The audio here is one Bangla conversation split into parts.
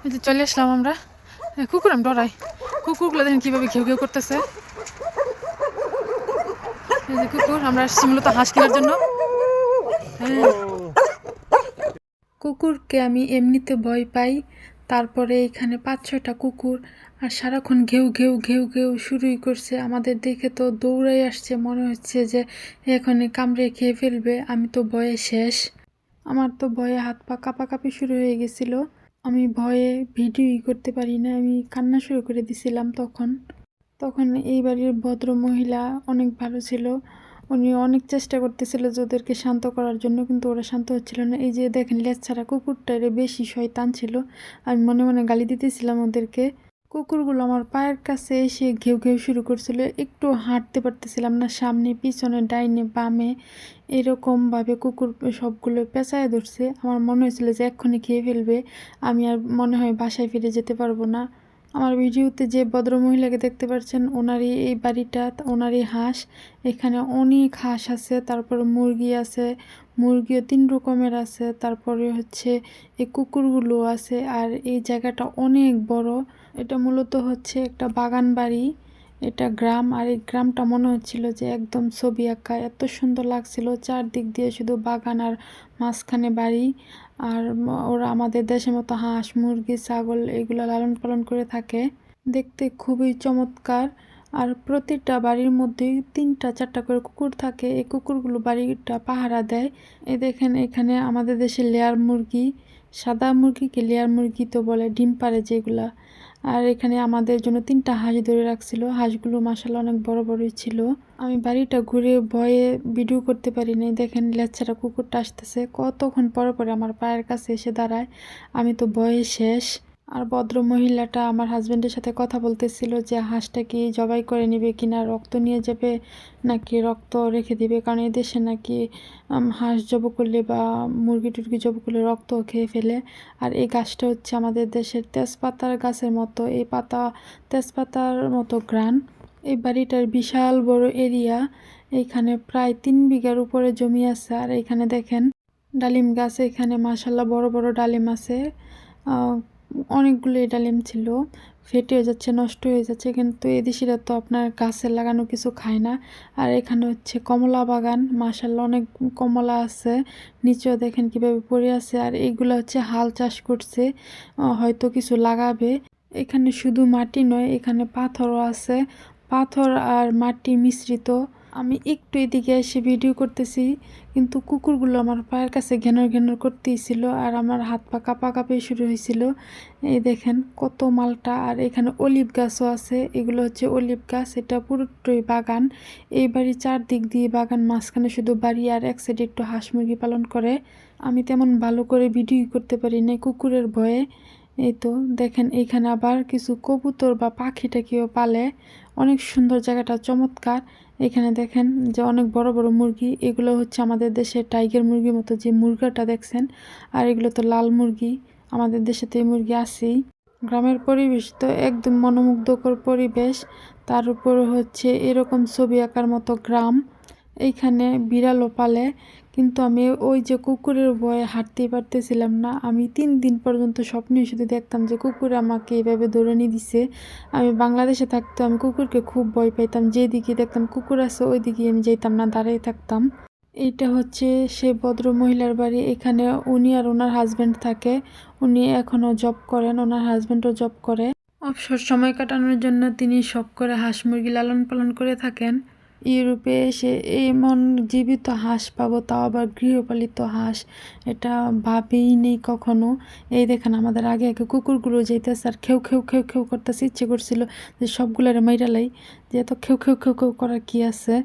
এই যে চলে আসলাম আমরা। কুকুর আমি ডরাই। কুকুরগুলো দেখেন কীভাবে ঘেউ ঘেউ করতেছে। এই যে কুকুর, আমরা আসছি মূলত হাঁস কেনার জন্য। কুকুরকে আমি এমনিতে ভয় পাই, তারপরে এখানে 5-6টা কুকুর আর সারাক্ষণ ঘেউ ঘেউ ঘেউ ঘেউ শুরুই করছে। আমাদের দেখে তো দৌড়াই আসছে, মনে হচ্ছে যে এখনই কামড়ে খেয়ে ফেলবে। আমি তো ভয়ে শেষ, আমার তো ভয়ে হাত পা কাঁপাকাঁপি শুরু হয়ে গেছিলো। আমি ভয়ে ভিডিওই করতে পারি না, আমি কান্না শুরু করে দিছিলাম তখন। তখন এই বাড়ির ভদ্র মহিলা অনেক ভালো ছিল, উনি অনেক চেষ্টা করতেছিল যে ওদেরকে শান্ত করার জন্য, কিন্তু ওরা শান্ত হচ্ছিল না। এই যে দেখেন লেজ ছাড়া কুকুরটারে বেশি শয়তান ছিল, আমি মনে মনে গালি দিতেছিলাম ওদেরকে। কুকুরগুলো আমার পায়ের কাছে এসে ঘেউ ঘেউ শুরু করছিল, একটু হাঁটতে পারতেছিলাম না, সামনে পিছনে ডাইনে বামে এরকমভাবে কুকুর সবগুলো পেঁচায় ধরছে। আমার মনে হয়েছিল যে এক্ষুনি খেয়ে ফেলবে, আমি আর মনে হয় বাসায় ফিরে যেতে পারবো না। আমার ভিডিওতে যে ভদ্র মহিলাকে দেখতে পাচ্ছেন, ওনারই এই বাড়িটা, ওনারই হাঁস। এখানে অনেক হাঁস আছে, তারপরে মুরগি আছে, মুরগিও 3 রকমের আছে, তারপরে হচ্ছে এই কুকুরগুলো আছে। আর এই জায়গাটা অনেক বড়, এটা মূলত হচ্ছে একটা বাগান বাড়ি, এটা গ্রাম। আর এই গ্রামটা মনে হচ্ছিল যে একদম ছবি আঁকা, এত সুন্দর লাগছিল। চারদিক দিয়ে শুধু বাগান আর মাঝখানে বাড়ি। আর ওরা আমাদের দেশের মতো হাঁস মুরগি ছাগল এগুলো লালন পালন করে থাকে, দেখতে খুবই চমৎকার। আর প্রতিটা বাড়ির মধ্যেই 3-4টা করে কুকুর থাকে, এই কুকুরগুলো বাড়িটা পাহারা দেয়। এই দেখেন এখানে আমাদের দেশে লেয়ার মুরগি, সাদা মুরগিকে লেয়ার মুরগি তো বলে, ডিম পাড়ে যেগুলা। আর এখানে আমাদের জন্য 3টা হাঁস ধরে রাখছিল, হাঁসগুলো মাশাআল্লাহ অনেক বড় বড়ই ছিল। আমি বাড়িটা ঘুরে ভয়ে ভিডিও করতে পারি নাই। দেখেন লেচ্ছাটা কুকুরটা আসতেছে, কতক্ষণ পরে পরে আমার পায়ের কাছে এসে দাঁড়ায়, আমি তো ভয়ে শেষ। আর ভদ্র মহিলাটা আমার হাজবেন্ডের সাথে কথা বলতেছিল যে হাঁসটা কি জবাই করে নেবে কিনা, রক্ত নিয়ে যাবে নাকি রক্ত রেখে দিবে, কারণ এদেশে নাকি হাঁস জব করলে বা মুরগি টুরগি জব করলে রক্ত খেয়ে ফেলে। আর এই গাছটা হচ্ছে আমাদের দেশের তেজপাতার গাছের মতো, এই পাতা তেজপাতার মতো ঘ্রাণ। এই বাড়িটার বিশাল বড় এরিয়া, এইখানে প্রায় 3 বিঘার উপরে জমি আছে। আর এখানে দেখেন ডালিম গাছ, এখানে মাশাআল্লাহ বড় বড় ডালিম আছে। অনেকগুলো ডালিম ছিল, ফেটে যাচ্ছে, নষ্ট হয়ে যাচ্ছে, কিন্তু এদেশিরা তো আপনার গাছের লাগানো কিছু খায় না। আর এখানে হচ্ছে কমলা বাগান, মাশাআল্লাহ অনেক কমলা আছে, নিচেও দেখেন কিভাবে পড়ে আছে। আর এইগুলো হচ্ছে হাল চাষ করছে, হয়তো কিছু লাগাবে। এখানে শুধু মাটি নয়, এখানে পাথরও আছে, পাথর আর মাটি মিশ্রিত। আমি একটু এদিকে এসে ভিডিও করতেছি, কিন্তু কুকুরগুলো আমার পায়ের কাছে ঘ্যানর ঘ্যানর করতেই ছিল, আর আমার হাত পা কাঁপাকাঁপি শুরু হয়েছিল। এই দেখেন কত মালটা। আর এখানে অলিভ গাছও আছে, এগুলো হচ্ছে অলিভ গাছ, এটা পুরোটাই বাগান। এই বাড়ি চারদিক দিয়ে বাগান, মাঝখানে শুধু বাড়ি, আর এক সাইডে একটু হাঁস মুরগি পালন করে। আমি তেমন ভালো করে ভিডিও করতে পারি না কুকুরের ভয়ে। এই তো দেখেন এইখানে আবার কিছু কবুতর বা পাখি টাকিও পালে, অনেক সুন্দর, জায়গাটা চমৎকার। এখানে দেখেন যে অনেক বড় বড় মুরগি, এগুলো হচ্ছে আমাদের দেশের টাইগার মুরগির মতো যে মুরগাটা দেখছেন, আর এগুলো তো লাল মুরগি, আমাদের দেশে তো এই মুরগি আছেই। গ্রামের পরিবেশ তো একদম মনোমুগ্ধকর পরিবেশ, তার উপর হচ্ছে এরকম ছবি আঁকার মতো গ্রাম। এইখানে বিড়ালও পালে, কিন্তু আমি ওই যে কুকুরের ভয়ে হাঁটতেই পারতেছিলাম না। আমি 3 দিন পর্যন্ত স্বপ্নে শুধু দেখতাম যে কুকুর আমাকে এইভাবে দৌড়ানি দিছে। আমি বাংলাদেশে থাকতে আমি কুকুরকে খুব ভয় পাইতাম, যেদিকে দেখতাম কুকুর আছে ওই দিকে আমি যেতাম না, দাঁড়িয়ে থাকতাম। এইটা হচ্ছে সেই ভদ্র মহিলার বাড়ি, এখানে উনি আর ওনার হাজব্যান্ড থাকে, উনি এখনও জব করেন, ওনার হাজব্যান্ডও জব করে। অবসর সময় কাটানোর জন্য তিনি শখ করে হাঁস মুরগি লালন পালন করে থাকেন। ইউরোপে এসে এমন জীবিত হাঁস পাবো, তাও আবার গৃহপালিত হাঁস, এটা ভাবেই নেই কখনো। এই দেখেন আমাদের আগে আগে কুকুরগুলো যেতেছে, আর খেউ খেউ খেউ খেউ করতেছে, ইচ্ছে করছিল যে সবগুলোরে মাইরালাই, যে এত খেউ খেউ খেউ খেউ করার কি আছে।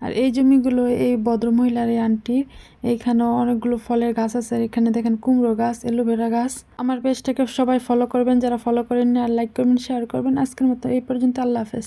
আর এই জমিগুলো এই ভদ্রমহিলার, এই আন্টির, এইখানেও অনেকগুলো ফলের গাছ আছে। আর এখানে দেখেন কুমড়ো গাছ, অ্যালোভেরা গাছ। আমার পেজটাকে সবাই ফলো করবেন যারা ফলো করেননি, আর লাইক করবেন, শেয়ার করবেন। আজকের মতো এই পর্যন্ত, আল্লাহ হাফেজ।